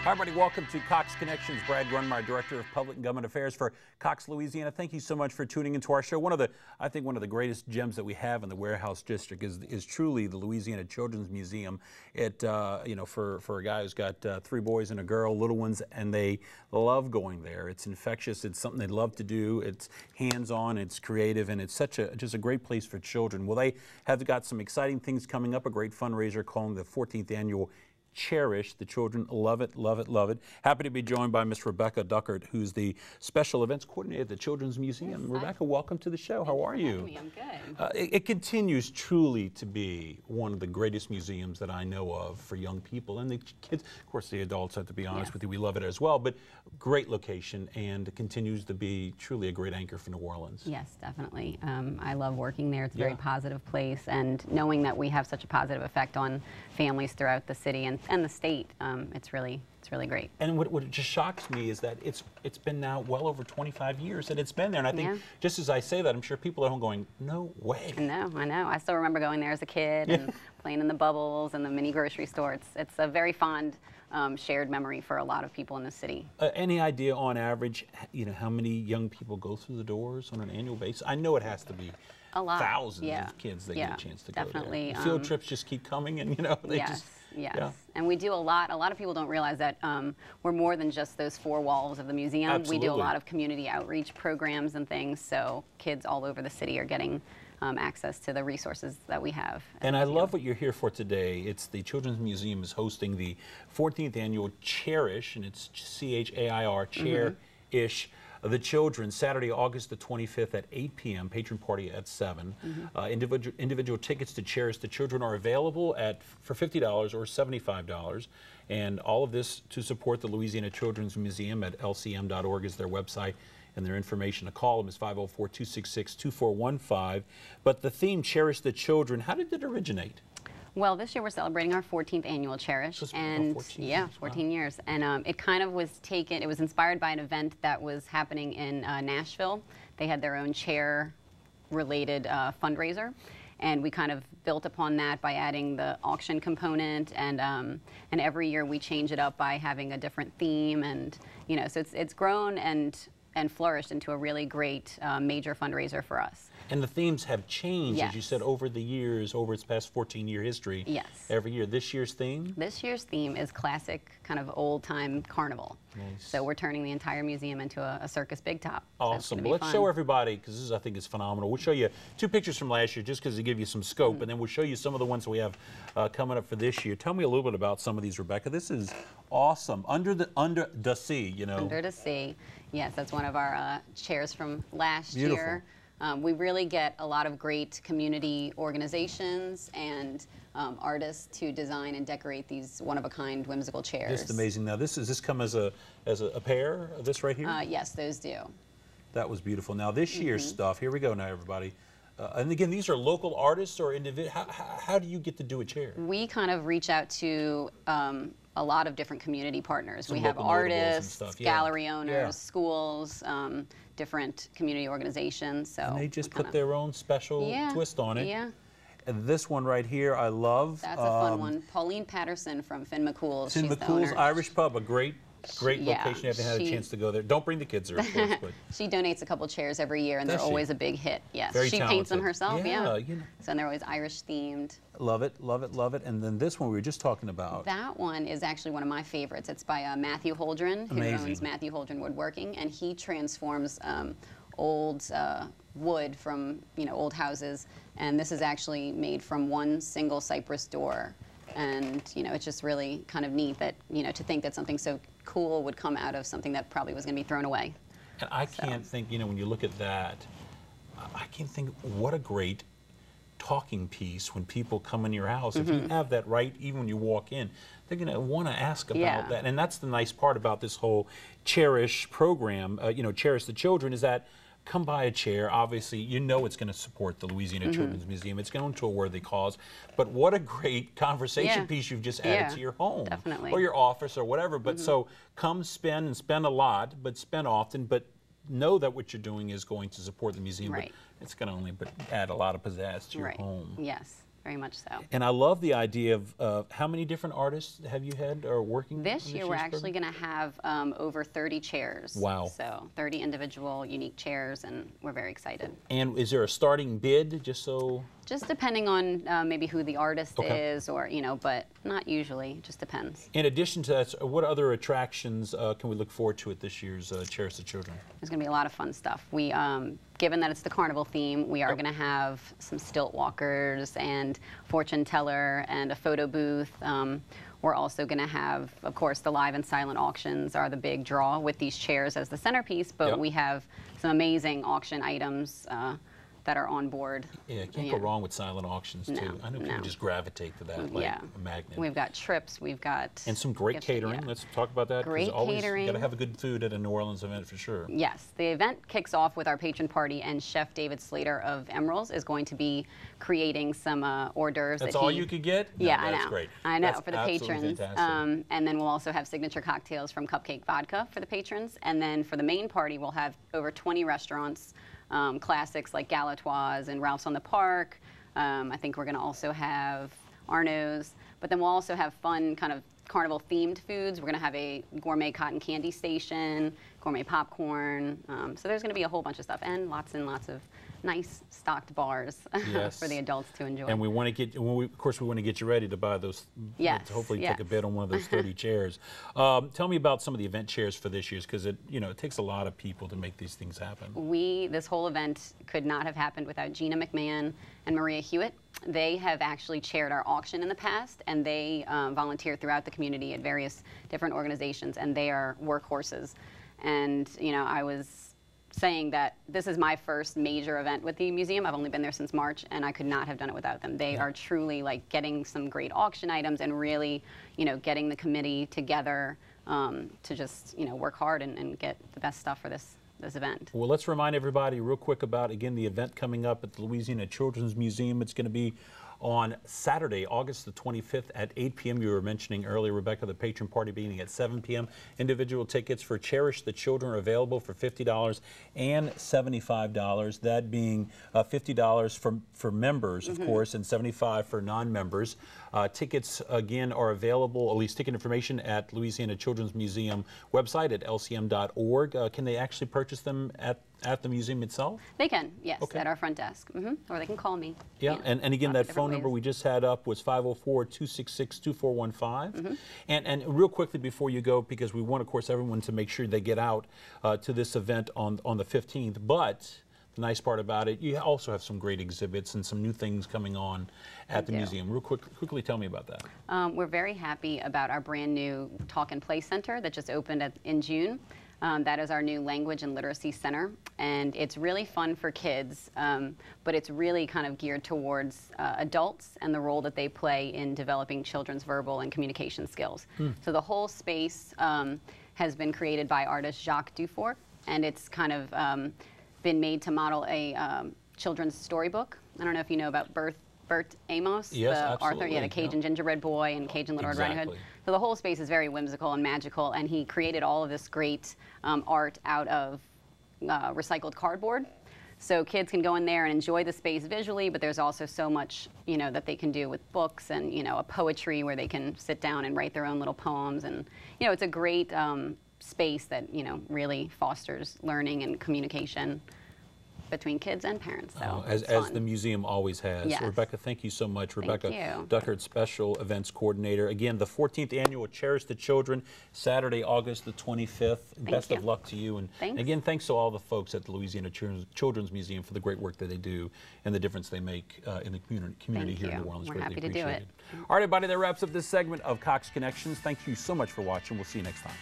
Hi, everybody. Welcome to Cox Connections. Brad Grundmeyer, Director of Public and Government Affairs for Cox, Louisiana. Thank you so much for tuning into our show. I think one of the greatest gems that we have in the Warehouse District is truly the Louisiana Children's Museum. It, for a guy who's got 3 boys and a girl, little ones, and they love going there. It's infectious. It's something they love to do. It's hands-on. It's creative, and it's just a great place for children. Well, they have got some exciting things coming up. A great fundraiser called the 14th annual CHAIRish the Children. Love it, love it, love it. Happy to be joined by Miss Rebecca Duckert, who's the Special Events Coordinator at the Children's Museum. Yes, Rebecca, welcome to the show. How are you? I'm good. It continues truly to be one of the greatest museums that I know of for young people. And the kids, of course, the adults, have to be honest with you, we love it as well. But great location, and it continues to be truly a great anchor for New Orleans. Yes, definitely. I love working there. It's a very positive place, and knowing that we have such a positive effect on families throughout the city and the state, it's really great. And what just shocks me is that it's been now well over 25 years that it's been there. And I think just as I say that, I'm sure people at home going, no way. I know. I still remember going there as a kid and playing in the bubbles and the mini grocery store. It's a very fond shared memory for a lot of people in the city. Any idea on average, how many young people go through the doors on an annual basis? I know it has to be a lot. Thousands of kids that get a chance to go there. Field trips just keep coming, and they just... Yes, and we do a lot. A lot of people don't realize that we're more than just those 4 walls of the museum. Absolutely. We do a lot of community outreach programs and things, so kids all over the city are getting access to the resources that we have. And I love what you're here for today. It's the Children's Museum is hosting the 14th annual CHAIRish, and it's C-H-A-I-R, CHAIRish the Children, Saturday, August the 25th at 8 p.m., patron party at 7. Individual tickets to CHAIRish the Children are available for $50 or $75. And all of this to support the Louisiana Children's Museum at lcm.org is their website, and their information to call them is 504-266-2415. But the theme, CHAIRish the Children, how did it originate? Well, this year we're celebrating our 14th annual CHAIRish, and 14 years. And it kind of was taken. It was inspired by an event that was happening in Nashville. They had their own chair-related fundraiser, and we kind of built upon that by adding the auction component. And every year we change it up by having a different theme, and so it's grown and flourished into a really great major fundraiser for us. And the themes have changed, as you said, over the years, over its past 14-year history. Yes. Every year. This year's theme? This year's theme is classic, kind of old-time carnival. Nice. So we're turning the entire museum into a circus big top. Awesome. So well, let's show everybody, because this, I think, is phenomenal. We'll show you 2 pictures from last year, just because to give you some scope, and then we'll show you some of the ones we have coming up for this year. Tell me a little bit about some of these, Rebecca. This is awesome. Under the Sea, Under the Sea. Yes, that's one of our chairs from last Beautiful. year. We really get a lot of great community organizations and artists to design and decorate these one-of-a-kind whimsical chairs. Just amazing. Now, does this come as a pair of this right here? Yes, those do. That was beautiful. Now, this year's stuff, here we go now, everybody. And again, these are local artists or individual. How do you get to do a chair? We kind of reach out to a lot of different community partners. We have artists, gallery owners, schools, different community organizations. So and they just put their own special twist on it. Yeah. And this one right here, I love. That's a fun one. Pauline Patterson from Finn McCool's. Finn McCool's Irish Pub, a great location. You haven't had a chance to go there. Don't bring the kids there, of course. But she donates a couple chairs every year, and they're always a big hit. Yes, Very she talented. paints them herself. Yeah, So they're always Irish themed. Love it, love it, love it. And then this one we were just talking about. That one is actually one of my favorites. It's by Matthew Holdren, who owns Matthew Holdren Woodworking, and he transforms old wood from old houses. And this is actually made from one single cypress door. And it's just really kind of neat that to think that something so cool would come out of something that probably was going to be thrown away. And I can't think, when you look at that, I can't think what a great talking piece when people come in your house. If you have that right, even when you walk in, they're going to want to ask about that. And that's the nice part about this whole CHAIRish program, CHAIRish the Children, is that come buy a chair. Obviously, it's going to support the Louisiana Children's Museum. It's going to a worthy cause. But what a great conversation piece you've just added to your home. Definitely. Or your office or whatever. But so come spend and spend a lot, but spend often. But know that what you're doing is going to support the museum. But it's going to only add a lot of pizzazz to your home. Yes. very much so. And I love the idea of how many different artists have you had working? This year we're actually going to have over 30 chairs. Wow. So 30 individual unique chairs, and we're very excited. And is there a starting bid, just so? Just depending on maybe who the artist is, or, you know, but not usually, it just depends. In addition to that, what other attractions can we look forward to at this year's CHAIRish the Children? There's going to be a lot of fun stuff. We, given that it's the carnival theme, we are going to have some stilt walkers and fortune teller and a photo booth. We're also going to have, of course, the live and silent auctions are the big draw with these chairs as the centerpiece, but we have some amazing auction items that are on board. Yeah, can't go wrong with silent auctions too. I know people just gravitate to that like a magnet. We've got trips, we've got... And some great catering. Let's talk about that. Great catering. Got to have a good food at a New Orleans event for sure. Yes, the event kicks off with our patron party, and Chef David Slater of Emerald's is going to be creating some hors d'oeuvres. That's all you could get? No, yeah, I know. That's great. I know, that's for the patrons. And then we'll also have signature cocktails from Cupcake Vodka for the patrons. And then for the main party, we'll have over 20 restaurants. Classics like Galatoire's and Ralph's on the Park. I think we're going to also have Arno's, but then we'll also have fun kind of carnival themed foods. We're going to have a gourmet cotton candy station, gourmet popcorn. So there's going to be a whole bunch of stuff, and lots of nice stocked bars for the adults to enjoy. And we want to get, of course, we want to get you ready to buy those. Hopefully, take a bid on one of those 30 chairs. Tell me about some of the event chairs for this year's, because it takes a lot of people to make these things happen. This whole event could not have happened without Gina McMahon and Maria Hewitt. They have actually chaired our auction in the past, and they volunteer throughout the community at various different organizations, and they are workhorses. And I was saying that this is my first major event with the museum. I've only been there since March, and I could not have done it without them. They are truly like getting some great auction items and really, getting the committee together to just, work hard and get the best stuff for this event. Well, let's remind everybody real quick about, again, the event coming up at the Louisiana Children's Museum. It's going to be on Saturday, August the 25th at 8 p.m. You were mentioning earlier, Rebecca, the patron party beginning at 7 p.m. Individual tickets for CHAIRish the Children are available for $50 and $75. That being $50 for members, of course, and $75 for non-members. Tickets, again, are available, at least ticket information, at Louisiana Children's Museum website at lcm.org. Can they actually purchase them at the museum itself? They can, yes, at our front desk. Or they can call me. Yeah, and again, that phone number we just had up was 504-266-2415. And real quickly before you go, because we want, of course, everyone to make sure they get out to this event on the 15th, but the nice part about it, you also have some great exhibits and some new things coming on at the museum. Real quickly tell me about that. We're very happy about our brand new Talk and Play Center that just opened in June. That is our new language and literacy center, and it's really fun for kids, but it's really kind of geared towards adults and the role that they play in developing children's verbal and communication skills. So the whole space has been created by artist Jacques Dufour, and it's kind of been made to model a children's storybook. I don't know if you know about Bert Amos, yes, the absolutely. Arthur, the Cajun Gingerbread Boy and Cajun Little Red Riding Hood. So the whole space is very whimsical and magical, and he created all of this great art out of recycled cardboard. So kids can go in there and enjoy the space visually, but there's also so much, that they can do with books and, a poetry where they can sit down and write their own little poems. And, it's a great space that, really fosters learning and communication between kids and parents. So as the museum always has. Yes. Rebecca, thank you so much. Rebecca you. Duckert, Special Events Coordinator. Again, the 14th Annual CHAIRish the Children, Saturday, August the 25th. Best of luck to you. And again, thanks to all the folks at the Louisiana Children's Museum for the great work that they do and the difference they make in the community here in New Orleans. We're happy to do it. All right, everybody, that wraps up this segment of Cox Connections. Thank you so much for watching. We'll see you next time.